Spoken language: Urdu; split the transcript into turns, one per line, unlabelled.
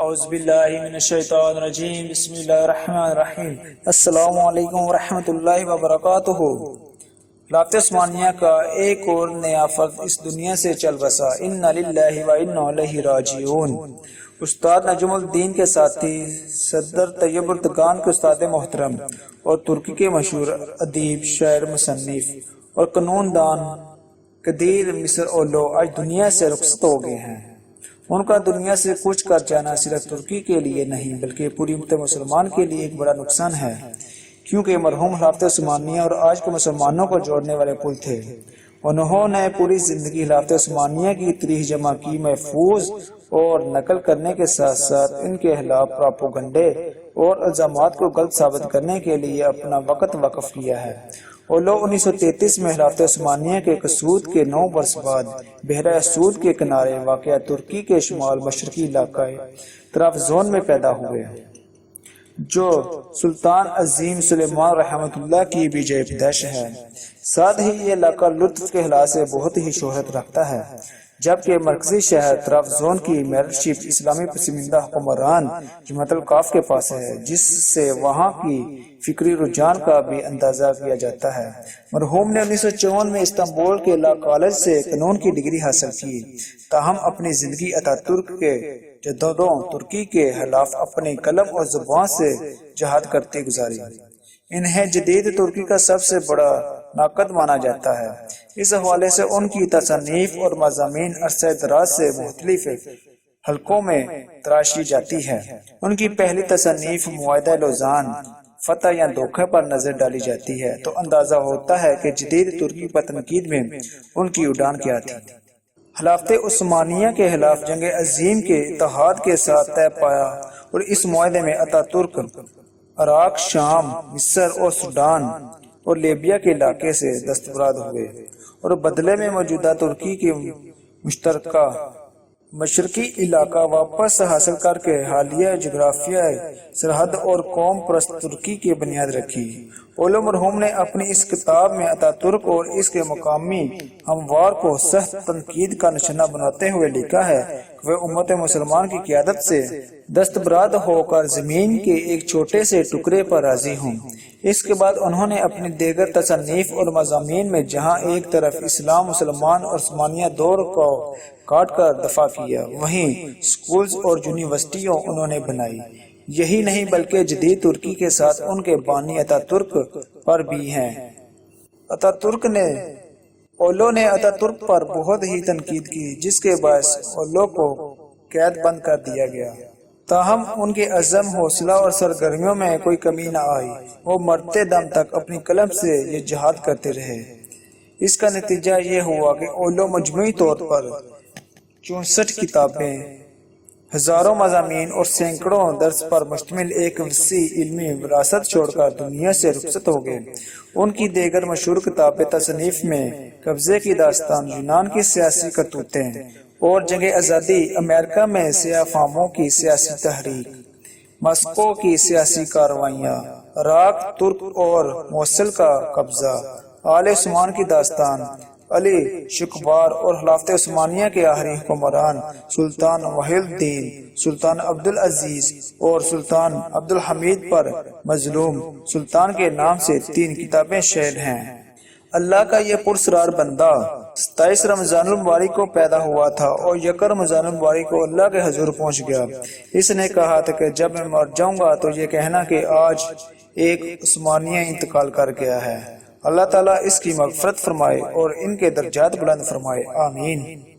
اعوذ باللہ من الشیطان الرجیم بسم اللہ الرحمن الرحیم السلام علیکم ورحمۃ اللہ وبرکاتہ۔ خلافت عثمانیہ کا ایک اور نیا فرد اس دنیا سے چل بسا، انا للہ و انا الیہ راجعون۔ استاد نجم الدین کے ساتھی، صدر طیب اردگان کے استاد محترم اور ترکی کے مشہور ادیب، شاعر، مصنف اور قانون دان قدیر مصر اولو آج دنیا سے رخصت ہو گئے ہیں۔ ان کا دنیا سے کچھ کر جانا صرف ترکی کے لیے نہیں بلکہ پوری امت مسلمان کے لیے ایک بڑا نقصان ہے، کیونکہ مرحوم خلافت عثمانیہ اور آج کے مسلمانوں کو جوڑنے والے پل تھے۔ انہوں نے پوری زندگی خلافت عثمانیہ کی تاریخ جمع کی، محفوظ اور نقل کرنے کے ساتھ ساتھ ان کے خلاف پراپوگنڈے اور الزامات کو غلط ثابت کرنے کے لیے اپنا وقت وقف کیا ہے۔ اولو 1933 میں خلافت عثمانیہ کے قصود کے 9 برس بعد بحیرہ اسود کے کنارے واقع ترکی کے شمال مشرقی علاقہ طرابزون میں پیدا ہوئے، جو سلطان عظیم سلیمان رحمۃ اللہ کی بھی جائے پیدائش ہے۔ ساتھ ہی یہ علاقہ لطف کے لحاظ سے بہت ہی شہرت رکھتا ہے، جبکہ مرکزی شہر طرابزون کی میئرشپ اسلامی پسماندہ حکمران جماعت الخوف کے پاس ہے، جس سے وہاں کی فکری رجحان کا بھی اندازہ کیا جاتا ہے۔ مرحوم نے 1954 میں استنبول کے لا کالج سے قانون کی ڈگری حاصل کی، تاہم اپنی زندگی اتاترک کے جدوں ترکی کے خلاف اپنی قلم اور زبان سے جہاد کرتے گزاری۔ انہیں جدید ترکی کا سب سے بڑا ناقد مانا جاتا ہے۔ اس حوالے سے ان کی تصانیف اور مضامین عرصہ دراز سے مختلف حلقوں میں تراشی جاتی ہے۔ ان کی پہلی تصانیف معاہدہ لوزان، فتح یا دھوکے پر نظر ڈالی جاتی ہے تو اندازہ ہوتا ہے کہ جدید ترکی پر تنقید میں ان کی اڑان کیا تھی۔ خلافت عثمانیہ کے خلاف جنگ عظیم کے اتحاد کے ساتھ طے پایا اور اس معاہدے میں اتاترک عراق، شام، مصر اور سوڈان اور لیبیا کے علاقے سے دستبرد ہوئے اور بدلے میں موجودہ ترکی کے مشترکہ مشرقی علاقہ واپس حاصل کر کے حالیہ جغرافیائی سرحد اور قوم پرست ترکی کی بنیاد رکھی۔ اولو مرحوم نے اپنی اس کتاب میں اتاترک اور اس کے مقامی ہموار کو سخت تنقید کا نشانہ بناتے ہوئے لکھا ہے کہ وہ امت مسلمان کی قیادت سے دستبرد ہو کر زمین کے ایک چھوٹے سے ٹکڑے پر راضی ہوں۔ اس کے بعد انہوں نے اپنی دیگر تصانیف اور مضامین میں جہاں ایک طرف اسلام، مسلمان اور عثمانیہ دور کو کاٹ کر دفاع کیا، وہیں سکولز اور یونیورسٹیوں انہوں نے بنائی۔ یہی نہیں بلکہ جدید ترکی کے ساتھ ان کے بانی اتاترک پر بھی ہیں۔ اولو نے اتاترک پر بہت ہی تنقید کی، جس کے باعث اولو کو قید بند کر دیا گیا، تاہم ان کے عزم، حوصلہ اور سرگرمیوں میں کوئی کمی نہ آئی۔ وہ مرتے دم تک اپنی قلم سے یہ جہاد کرتے رہے۔ اس کا نتیجہ یہ ہوا کہ اولو مجموعی طور پر 64 کتابیں، ہزاروں مضامین اور سینکڑوں درس پر مشتمل ایک وسیع علمی وراثت چھوڑ کر دنیا سے رخصت ہو گئے۔ ان کی دیگر مشہور کتاب تصنیف میں قبضے کی داستان، یونان کی سیاسی کرتوتیں اور جنگ آزادی، امریکہ میں سیاہ فاموں کی سیاسی تحریک، ماسکو کی سیاسی کارروائیاں، عراق، ترک اور موصل کا قبضہ، آل عثمان کی داستان، علی شکبار اور خلافت عثمانیہ کے آخری حکمران سلطان وحی الدین، سلطان عبدالعزیز اور سلطان عبدالحمید پر مظلوم سلطان کے نام سے 3 کتابیں شائع ہیں۔ اللہ کا یہ پرسرار بندہ 27 رمضان المبارک کو پیدا ہوا تھا اور 1 رمضان المبارک کو اللہ کے حضور پہنچ گیا۔ اس نے کہا تھا کہ جب میں مر جاؤں گا تو یہ کہنا کہ آج ایک عثمانیہ انتقال کر گیا ہے۔ اللہ تعالیٰ اس کی مغفرت فرمائے اور ان کے درجات بلند فرمائے، آمین۔